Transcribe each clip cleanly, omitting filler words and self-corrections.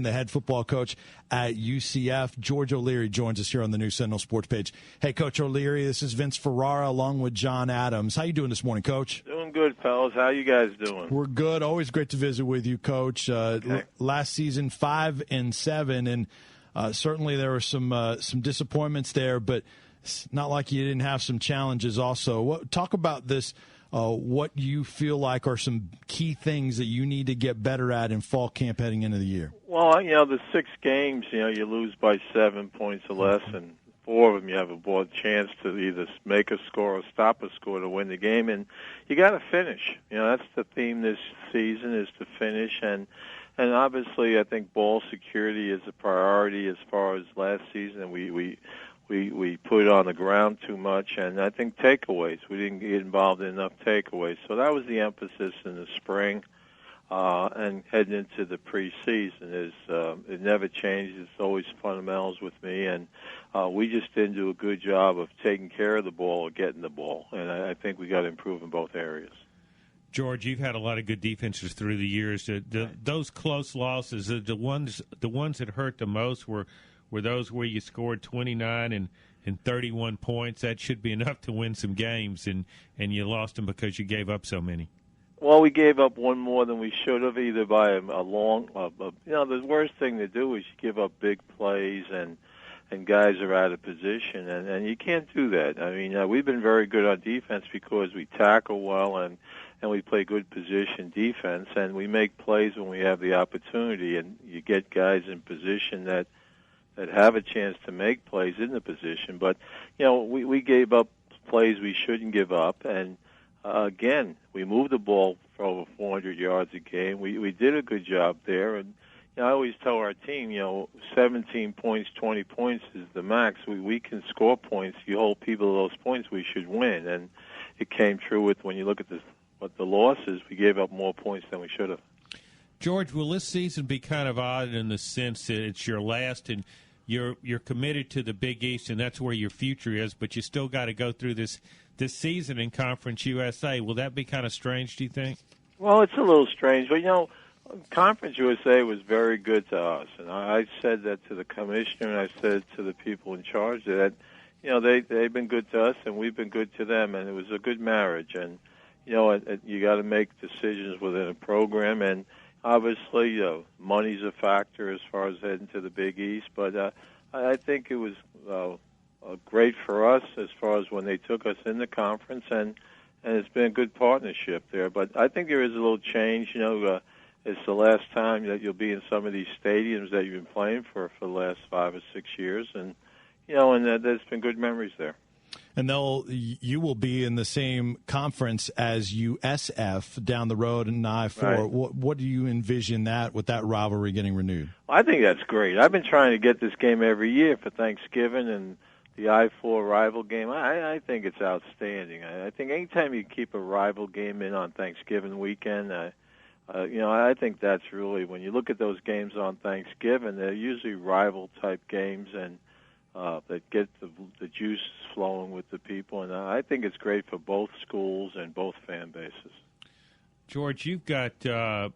The head football coach at UCF. George O'Leary joins us here on the new Sentinel Sports page. Hey, Coach O'Leary, this is Vince Ferrara along with John Adams. How you doing this morning, Coach? Doing good, fellas. How you guys doing? We're good. Always great to visit with you, Coach. Okay. Last season, 5-7, and certainly there were some disappointments there, but it's not like you didn't have some challenges also. Talk about this. What you feel like are some key things that you need to get better at in fall camp heading into the year? Well, the 6 games, you lose by 7 points or less, and 4 of them you have a chance to either make a score or stop a score to win the game, and you got to finish. That's the theme this season, is to finish, and obviously I think ball security is a priority as far as last season, and we put it on the ground too much, and I think takeaways. We didn't get involved in enough takeaways. So that was the emphasis in the spring, and heading into the preseason. It never changes. It's always fundamentals with me, and we just didn't do a good job of taking care of the ball or getting the ball, and I think we got to improve in both areas. George, you've had a lot of good defenses through the years. Those close losses, the ones that hurt the most were those where you scored 29 and 31 points. That should be enough to win some games, and you lost them because you gave up so many. Well, we gave up one more than we should have, either by a long the worst thing to do is you give up big plays and guys are out of position, and you can't do that. I mean, we've been very good on defense because we tackle well and we play good position defense, and we make plays when we have the opportunity, and you get guys in position that have a chance to make plays in the position. But, we gave up plays we shouldn't give up. And, again, we moved the ball for over 400 yards a game. We did a good job there. And I always tell our team, 17 points, 20 points is the max. We can score points. You hold people to those points, we should win. And it came true with, when you look at what the losses, we gave up more points than we should have. George, will this season be kind of odd in the sense that it's your last and you're committed to the Big East, and that's where your future is, but you still got to go through this season in Conference USA. Will that be kind of strange, do you think? Well, it's a little strange, but, Conference USA was very good to us, and I said that to the commissioner, and I said to the people in charge that, they've been good to us, and we've been good to them, and it was a good marriage. And, you got to make decisions within a program, and obviously, money's a factor as far as heading to the Big East, but I think it was great for us as far as when they took us in the conference, and it's been a good partnership there. But I think there is a little change. It's the last time that you'll be in some of these stadiums that you've been playing for the last 5 or 6 years, and there's been good memories there. And you will be in the same conference as USF down the road in I-4. Right. What do you envision with that rivalry getting renewed? I think that's great. I've been trying to get this game every year for Thanksgiving and the I-4 rival game. I think it's outstanding. I think anytime you keep a rival game in on Thanksgiving weekend, I think that's really, when you look at those games on Thanksgiving, they're usually rival-type games, and that get the juice flowing with the people, and I think it's great for both schools and both fan bases. George, you've got 2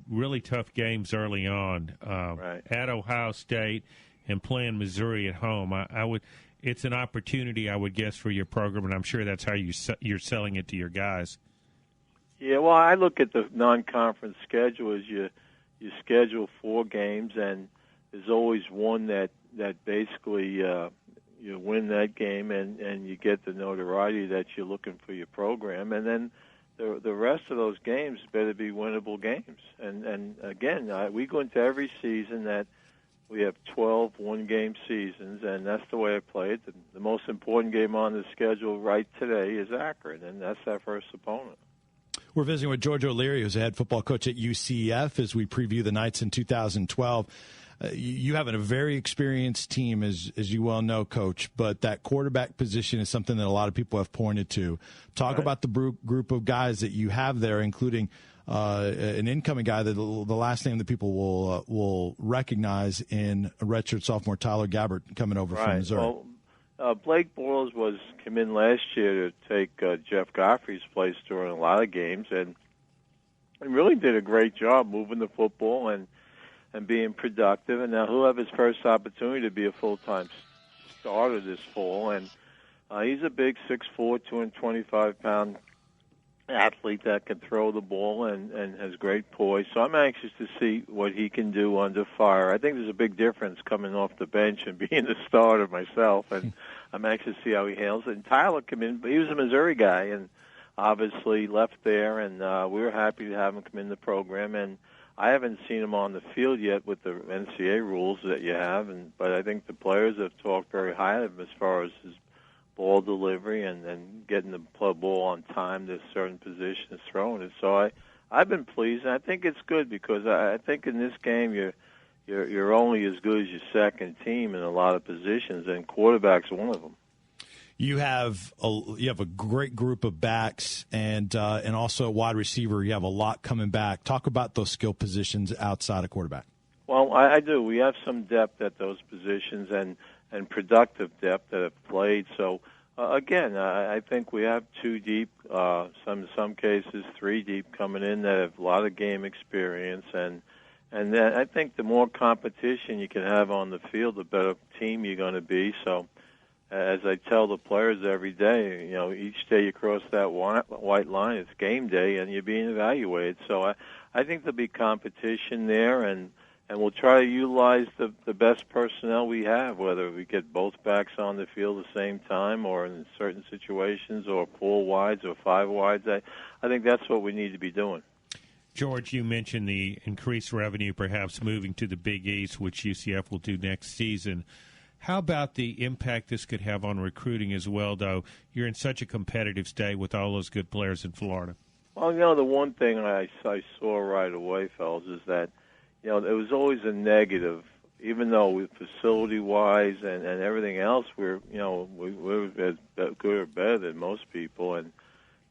really tough games early on, right, at Ohio State and playing Missouri at home. It's an opportunity, I would guess, for your program, and I'm sure that's how you're selling it to your guys. Yeah, well, I look at the non-conference schedule as you schedule 4 games, and there's always one that basically you win that game and you get the notoriety that you're looking for your program, and then the rest of those games better be winnable games. And again, we go into every season that we have 12 one-game seasons, and that's the way I play it. The most important game on the schedule right today is Akron, and that's our first opponent. We're visiting with George O'Leary, who's the head football coach at UCF, as we preview the Knights in 2012. You have a very experienced team, as you well know, Coach, but that quarterback position is something that a lot of people have pointed to. Talk right. about the group of guys that you have there, including an incoming guy that the last name that people will recognize in redshirt sophomore Tyler Gabbert coming over right. from Missouri. Well, Blake Bortles came in last year to take Jeff Godfrey's place during a lot of games, and he really did a great job moving the football, and being productive. And now he'll have his first opportunity to be a full-time starter this fall. And he's a big 6'4", 225-pound athlete that can throw the ball and has great poise. So I'm anxious to see what he can do under fire. I think there's a big difference coming off the bench and being the starter myself, and I'm anxious to see how he handles it. And Tyler came in, he was a Missouri guy, and obviously left there, and we were happy to have him come in the program. And I haven't seen him on the field yet with the NCAA rules that you have, but I think the players have talked very highly of him as far as his ball delivery and getting the ball on time to certain positions, throwing it. So I've been pleased, and I think it's good because I think in this game you're only as good as your second team in a lot of positions, and quarterback's one of them. You have a great group of backs and also a wide receiver. You have a lot coming back. Talk about those skill positions outside of quarterback. Well, I do. We have some depth at those positions and productive depth that have played. So, again, I think we have 2 deep, in some cases 3 deep coming in that have a lot of game experience. And then I think the more competition you can have on the field, the better team you're going to be. So, as I tell the players every day, each day you cross that white line, it's game day, and you're being evaluated. So I think there'll be competition there, and we'll try to utilize the best personnel we have, whether we get both backs on the field at the same time or in certain situations or 4 wides or 5 wides. I think that's what we need to be doing. George, you mentioned the increased revenue perhaps moving to the Big East, which UCF will do next season. How about the impact this could have on recruiting as well, though? You're in such a competitive state with all those good players in Florida. Well, the one thing I saw right away, fellas, is that, it was always a negative, even though facility-wise and everything else, we're as good or better than most people,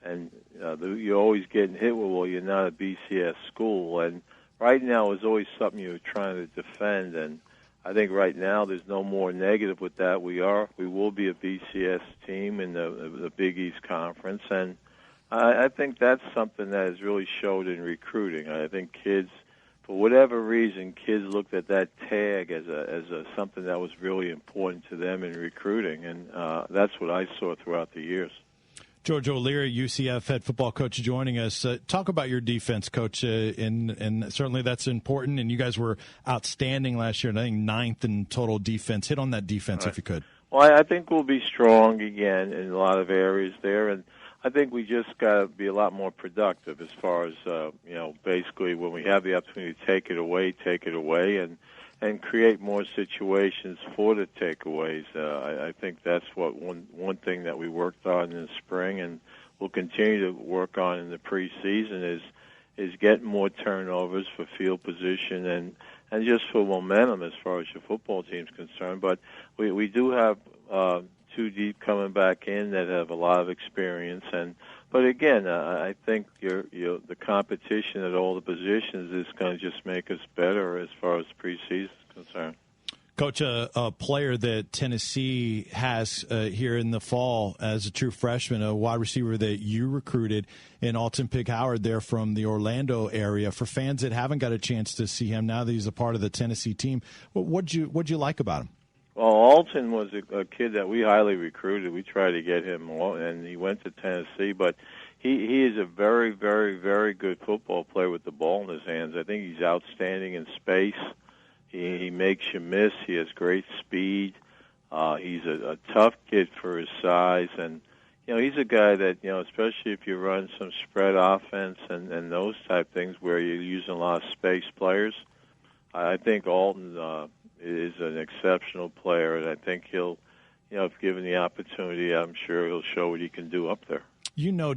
and you're always getting hit with, well, you're not a BCS school, and right now is always something you're trying to defend, and I think right now there's no more negative with that. We will be a BCS team in the Big East Conference, and I think that's something that has really showed in recruiting. I think kids, for whatever reason, kids looked at that tag as something that was really important to them in recruiting, and that's what I saw throughout the years. George O'Leary, UCF head football coach, joining us. Talk about your defense, Coach, and certainly that's important. And you guys were outstanding last year, and I think 9th in total defense. Hit on that defense if you could. Well, I think we'll be strong again in a lot of areas there, and I think we just got to be a lot more productive as far as basically when we have the opportunity to take it away, and create more situations for the takeaways. I think that's what one thing that we worked on in the spring, and we'll continue to work on in the preseason is getting more turnovers for field position and just for momentum as far as your football team's concerned. But we do have 2 deep coming back in that have a lot of experience, but again, I think the competition at all the positions is going to just make us better as far as preseason is concerned. Coach, a player that Tennessee has here in the fall as a true freshman, a wide receiver that you recruited in Alton Pig-Howard there from the Orlando area. For fans that haven't got a chance to see him now that he's a part of the Tennessee team, what'd you like about him? Well, Alton was a kid that we highly recruited. We tried to get him, and he went to Tennessee. But he is a very, very, very good football player with the ball in his hands. I think he's outstanding in space. He makes you miss. He has great speed. He's a tough kid for his size, and he's a guy that especially if you run some spread offense and those type things where you're using a lot of space players. I think Alton is an exceptional player, and I think he'll, if given the opportunity, I'm sure he'll show what he can do up there.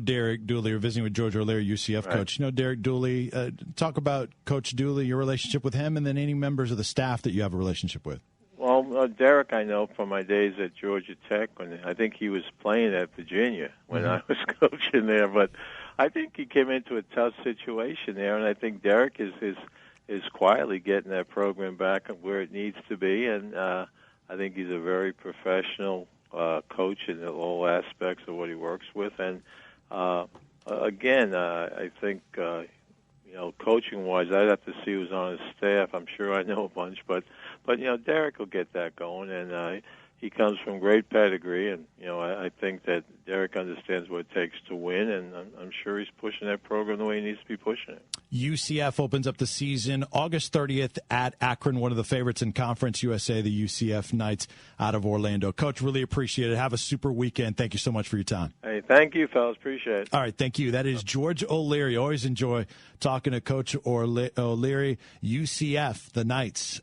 Derek Dooley. You're visiting with George O'Leary, UCF coach. Derek Dooley. Talk about Coach Dooley, your relationship with him, and then any members of the staff that you have a relationship with. Well, Derek I know from my days at Georgia Tech, when I think he was playing at Virginia when I was coaching there. But I think he came into a tough situation there, and I think Derek is quietly getting that program back where it needs to be, and I think he's a very professional coach in all aspects of what he works with. And again, I think coaching wise, I'd have to see who's on his staff. I'm sure I know a bunch, but Derek will get that going, and he comes from great pedigree, and I think that Derek understands what it takes to win, and I'm sure he's pushing that program the way he needs to be pushing it. UCF opens up the season August 30th at Akron, one of the favorites in Conference USA, the UCF Knights out of Orlando. Coach, really appreciate it. Have a super weekend. Thank you so much for your time. Hey, thank you, fellas. Appreciate it. All right, thank you. That is George O'Leary. Always enjoy talking to Coach O'Leary. UCF, the Knights.